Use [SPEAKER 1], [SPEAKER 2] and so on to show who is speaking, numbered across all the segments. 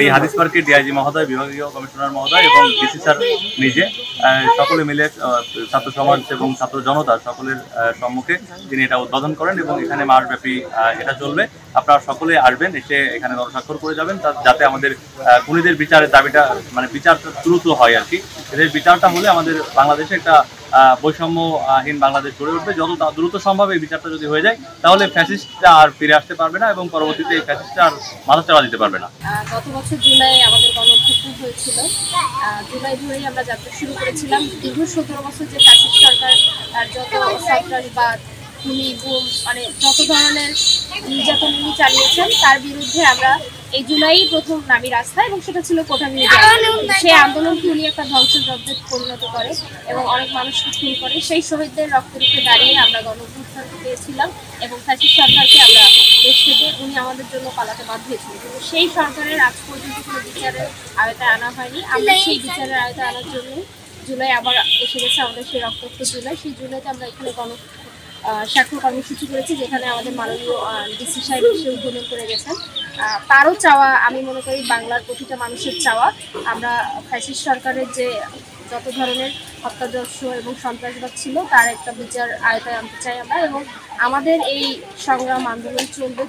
[SPEAKER 1] এই হাদিস পার্কের ডিআইজি মহোদয়, বিভাগীয় কমিশনার মহোদয় এবং ডিসি স্যার নিজে সকলে মিলে ছাত্র সমাজ এবং ছাত্র জনতা সকলের সম্মুখে তিনি এটা উদ্বোধন করেন এবং এখানে মাসব্যাপী এটা চলবে। আপনারা সকলে আসবেন, এসে এখানে দরস্বাক্ষর করে যাবেন, যাতে আমাদের খুনিদের বিচারের দাবিটা মানে বিচারটা দ্রুত হয় আর কি। এদের বিচারটা হলে আমাদের বাংলাদেশে একটা বৈষম্যহীন বাংলাদেশ গড়ে উঠবে। যত দ্রুত সম্ভব এই বিচারটা যদি হয়ে যায় তাহলে ফ্যাসিস্টটা আর ফিরে আসতে পারবে না এবং পরবর্তীতে এই ফ্যাসিস্টটা আর মাথা চাড়া দিতে পারবে না।
[SPEAKER 2] গত বছর জুলাই আমাদের গণঅভ্যুত্থান হয়েছিল। জুলাই ধরেই আমরা যাত্রা শুরু করেছিলাম। দীর্ঘ 17 বছর যে ফ্যাসিস্ট সরকার তার যত সন্ত্রাসবাদ, খুনি, গুম মানে যত ধরনের নির্যাতন উনি চালিয়েছেন তার বিরুদ্ধে আমরা এই জুলাই প্রথম নামি রাস্তায়, এবং সেটা ছিল কোটা বিরোধী আন্দোলন। সেই আন্দোলনকে উনি একটা ধ্বংসযজ্ঞে পরিণত করে এবং অনেক মানুষকে খুন করে। সেই শহীদদের রক্তরূপে দাঁড়িয়ে আমরা গণঅভ্যুত্থান পেয়েছিলাম এবং ফ্যাসিস্ট সরকারকে আমরা দেশ থেকে উনি আমাদের জন্য পালাতে বাধ্য হয়েছিল। কিন্তু সেই সরকারের আজ পর্যন্ত কোনো বিচারের আওতায় আনা হয়নি। আমরা সেই বিচারের আওতায় আনার জন্য জুলাই আবার এসে গেছে, আমাদের সেই রক্তাক্ত জুলাই। সেই জুলাইতে আমরা এখানে স্বাক্ষর কর্মসূচি করেছি, যেখানে আমাদের মাননীয় ডিসি সাহেব এসে উদ্বোধন করে গেছেন। তারও চাওয়া, আমি মনে করি বাংলার প্রতিটা মানুষের চাওয়া, আমরা ফ্যাসিস্ট সরকারের যে যত ধরনের হত্যাযজ্ঞ এবং সন্ত্রাসবাদ ছিল তার একটা বিচার আয়তায় আনতে চাই আমরা। এবং আমাদের এই সংগ্রাম আন্দোলন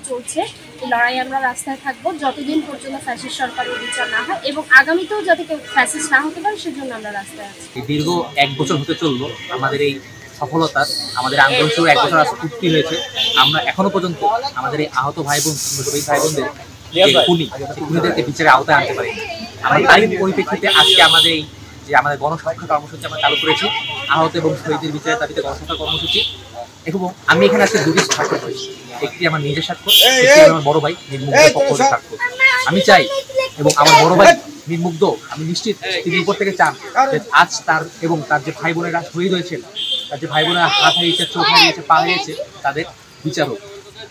[SPEAKER 2] চলছে, এই লড়াই আমরা রাস্তায় থাকবো যতদিন পর্যন্ত ফ্যাসিস্ট সরকারের বিচার না হয় এবং আগামীতেও যাতে কেউ ফ্যাসিস্ট না হতে পারে সেজন্য আমরা রাস্তায় আছি।
[SPEAKER 3] দীর্ঘ 1 বছর হতে চললো আমাদের এই সফলতার, আমাদের আন্দোলন শুরু 1 বছর আসতে পূর্তি হয়েছে। আমরা এখনো পর্যন্ত আমাদের এই আহত ভাই বোন, শহীদ ভাই বোনদের খুনিদেরকে বিচারের আওতায় আনতে পারি। আমরা তাই পরিপ্রেক্ষিতে আজকে আমাদের এই যে আমাদের গণস্বাক্ষর কর্মসূচি আমরা চালু করেছি, আহত এবং শহীদের বিচারের দাবিতে গণস্বাক্ষর কর্মসূচি। এবং আমি এখানে আজকে 2টি স্বাক্ষর করেছি, একটি আমার নিজের স্বাক্ষর, একটি আমার বড় ভাই নির্মুগ্ধের পক্ষ থেকে স্বাক্ষর। আমি চাই এবং আমার বড় ভাই নির্মুগ্ধ, আমি নিশ্চিত তিনি উপর থেকে চান যে আজ তার এবং তার যে ভাই বোনেরা শহীদ হয়েছেন, তার যে ভাই বোনেরা হাত হারিয়েছে, চোখ হারিয়েছে, পা হারিয়েছে, তাদের বিচার হোক।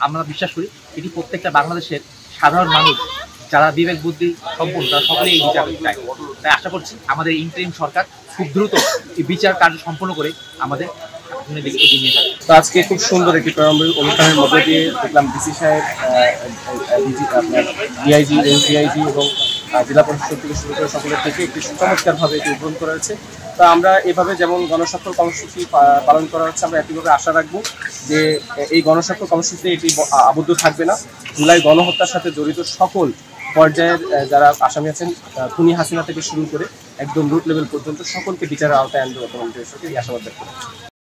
[SPEAKER 3] আমরা বিশ্বাস করি এটি প্রত্যেকটা বাংলাদেশের সাধারণ মানুষ যারা বিবেক বুদ্ধি সম্পন্ন তারা সকলেই এই বিচার চায়। তাই আশা করছি আমাদের ইন্টারিম সরকার খুব দ্রুত এই বিচার কার্য সম্পন্ন করে আমাদের এগিয়ে নিয়ে যাবে।
[SPEAKER 4] তো আজকে খুব সুন্দর একটি প্রারম্ভিক অনুষ্ঠানের মধ্যে দিয়ে দেখলাম ডিসি সাহেব, আপনার ডিআইজি, এসডিআইজি এবং জেলা প্রশাসক থেকে শুরু করে সকলের থেকে একটি চমৎকারভাবে এটি উদ্বোধন করা হয়েছে। তো আমরা এভাবে যেমন গণস্বাক্ষর কর্মসূচি পালন করা হচ্ছে, আমরা একইভাবে আশা রাখবো যে এই গণস্বাক্ষর কর্মসূচিতে এটি আবদ্ধ থাকবে না। জুলাই গণহত্যার সাথে জড়িত সকল পর্যায়ের যারা আসামি আছেন, খুনি হাসিনা থেকে শুরু করে একদম রুট লেভেল পর্যন্ত সকলকে বিচারের আওতায় আনবে বর্তমান দেশকে, এই আশাবাদ ব্যক্ত করছি।